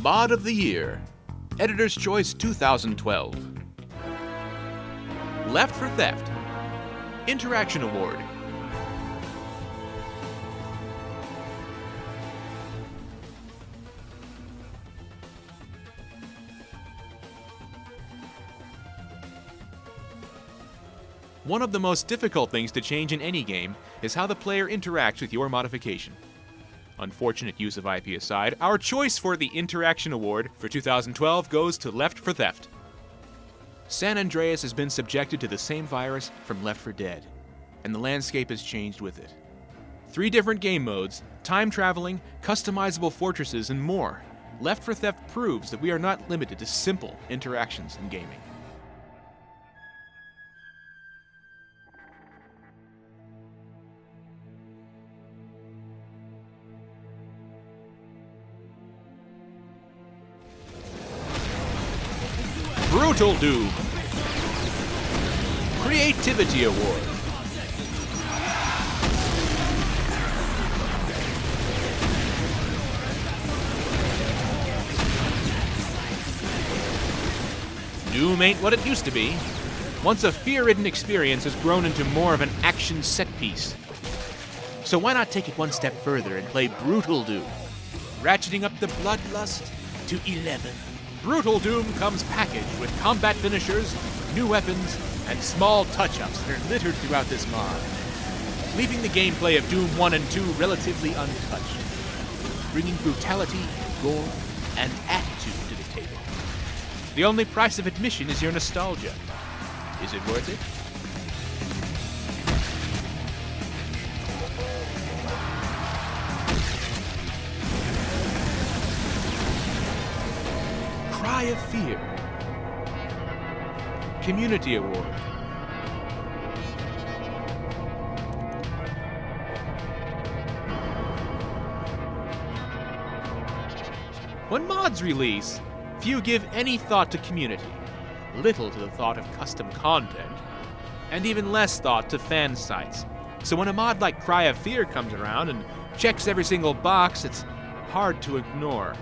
Mod of the Year, Editor's Choice 2012. Left for Theft, Interaction Award. One of the most difficult things to change in any game is how the player interacts with your modification. Unfortunate use of IP aside, our choice for the Interaction Award for 2012 goes to Left for Theft. San Andreas has been subjected to the same virus from Left 4 Dead, and the landscape has changed with it. 3 different game modes, time traveling, customizable fortresses, and more. Left 4 Theft proves that we are not limited to simple interactions in gaming. Brutal Doom. Creativity Award. Doom ain't what it used to be. Once a fear-ridden experience has grown into more of an action set piece. So why not take it one step further and play Brutal Doom, ratcheting up the bloodlust to 11. Brutal Doom comes packaged with combat finishers, new weapons, and small touch-ups that are littered throughout this mod, leaving the gameplay of Doom 1 and 2 relatively untouched, bringing brutality, gore, and attitude to the table. The only price of admission is your nostalgia. Is it worth it? Cry of Fear. Community Award. When mods release, few give any thought to community, little to the thought of custom content, and even less thought to fan sites. So when a mod like Cry of Fear comes around and checks every single box, it's hard to ignore.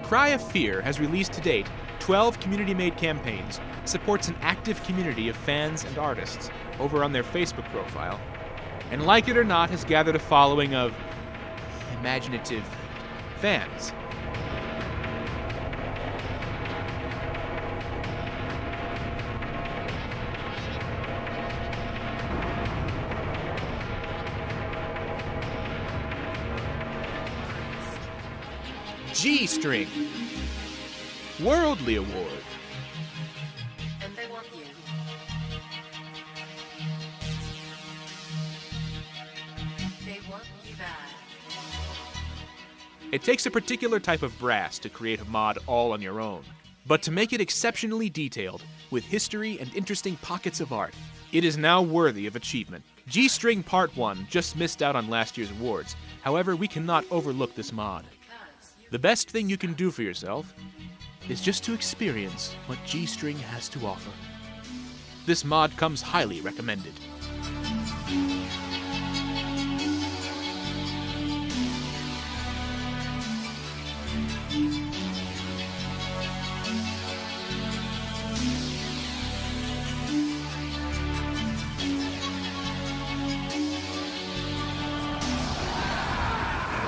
Cry of Fear has released to date 12 community-made campaigns, supports an active community of fans and artists over on their Facebook profile, and like it or not has gathered a following of imaginative fans. G-String. Worldly Award. And they want you. They want you bad. It takes a particular type of brass to create a mod all on your own, but to make it exceptionally detailed, with history and interesting pockets of art, it is now worthy of achievement. G-String Part 1 just missed out on last year's awards. However, we cannot overlook this mod. The best thing you can do for yourself is just to experience what G-String has to offer. This mod comes highly recommended.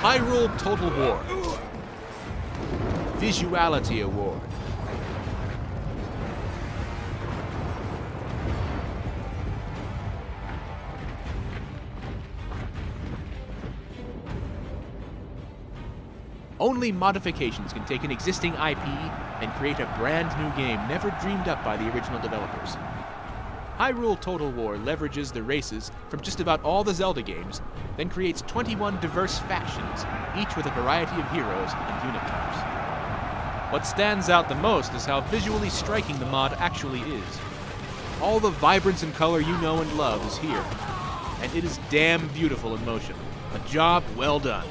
Hyrule Total War. Visuality Award. Only modifications can take an existing IP and create a brand new game never dreamed up by the original developers. Hyrule Total War leverages the races from just about all the Zelda games, then creates 21 diverse factions, each with a variety of heroes and unit types. What stands out the most is how visually striking the mod actually is. All the vibrance and color you know and love is here, and it is damn beautiful in motion. A job well done.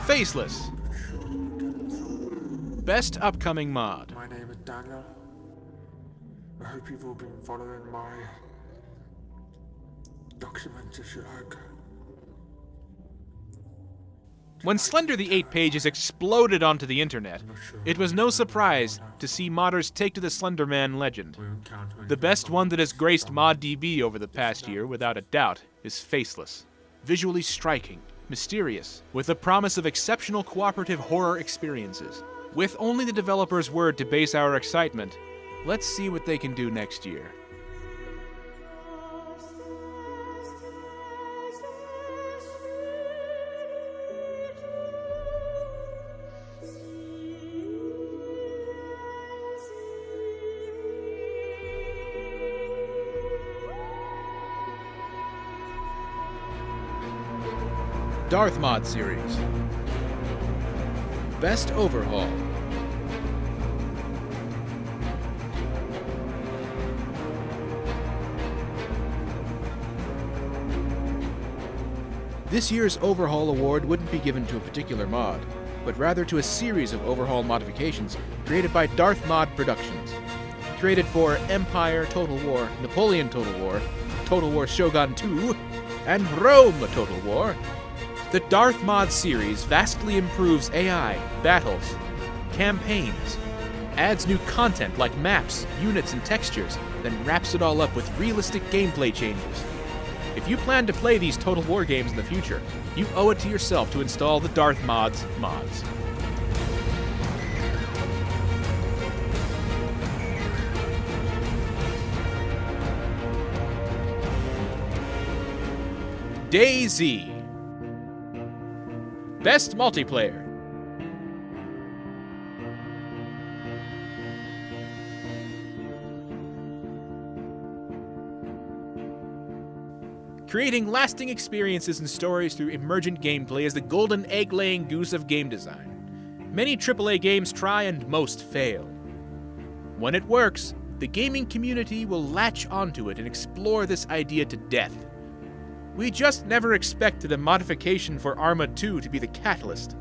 Faceless. Best Upcoming Mod. My name is Daniel. I hope you've all been following my documents, if you like. When Slender the 8 pages exploded onto the internet, it was no surprise to see modders take to the Slenderman legend. The best one that has graced ModDB over the past year, without a doubt, is Faceless. Visually striking, mysterious, with a promise of exceptional cooperative horror experiences. With only the developer's word to base our excitement, let's see what they can do next year. Darth Mod Series. Best Overhaul. This year's Overhaul Award wouldn't be given to a particular mod, but rather to a series of Overhaul modifications created by Darth Mod Productions. Created for Empire Total War, Napoleon Total War Shogun 2, and Rome Total War, the Darth Mod series vastly improves AI, battles, campaigns, adds new content like maps, units, and textures, then wraps it all up with realistic gameplay changes. If you plan to play these Total War games in the future, you owe it to yourself to install the Darth Mod's mods. DayZ. Best Multiplayer. Creating lasting experiences and stories through emergent gameplay is the golden egg-laying goose of game design. Many AAA games try and most fail. When it works, the gaming community will latch onto it and explore this idea to death. We just never expected a modification for Arma 2 to be the catalyst.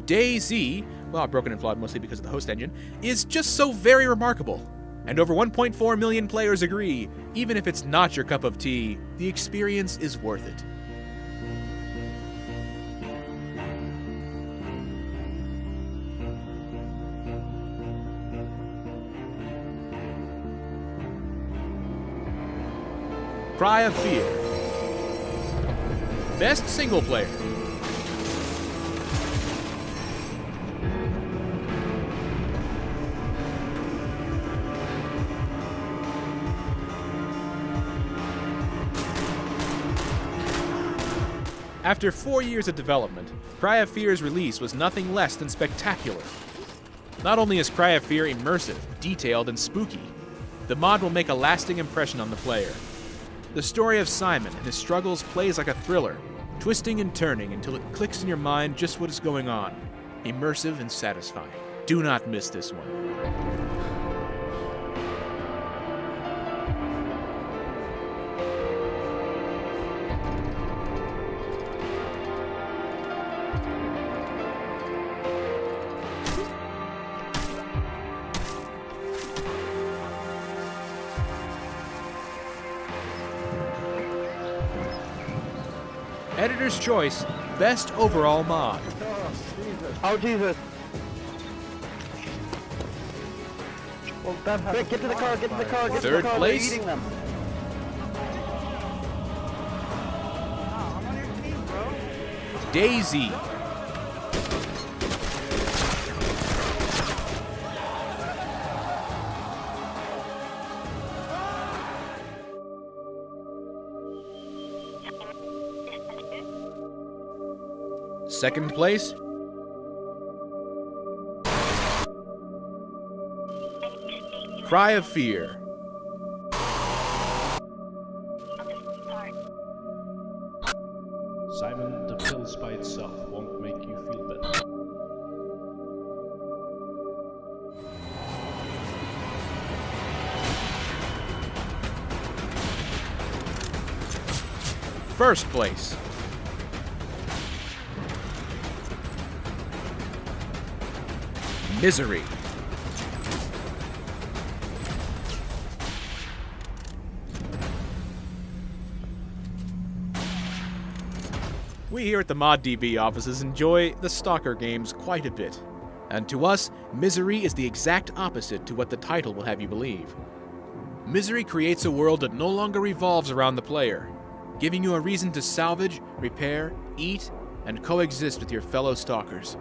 DayZ, while broken and flawed mostly because of the host engine, is just so very remarkable. And over 1.4 million players agree, even if it's not your cup of tea, the experience is worth it. Cry of Fear. Best Single Player. After 4 years of development, Cry of Fear's release was nothing less than spectacular. Not only is Cry of Fear immersive, detailed, and spooky, the mod will make a lasting impression on the player. The story of Simon and his struggles plays like a thriller, twisting and turning until it clicks in your mind just what is going on. Immersive and satisfying. Do not miss this one. Editor's Choice, Best Overall Mod. Oh, Jesus. Well, quick, get to the car, get to the car, get to the Third car. place. They're eating them. DayZ. Second place, Cry of Fear. Simon, the pills by itself won't make you feel better. First place, Misery. We here at the ModDB offices enjoy the Stalker games quite a bit. And to us, Misery is the exact opposite to what the title will have you believe. Misery creates a world that no longer revolves around the player, giving you a reason to salvage, repair, eat, and coexist with your fellow stalkers.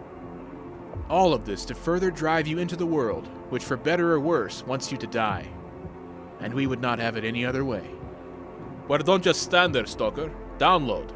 All of this to further drive you into the world, which for better or worse wants you to die. And we would not have it any other way. Well, don't just stand there, Stalker. Download.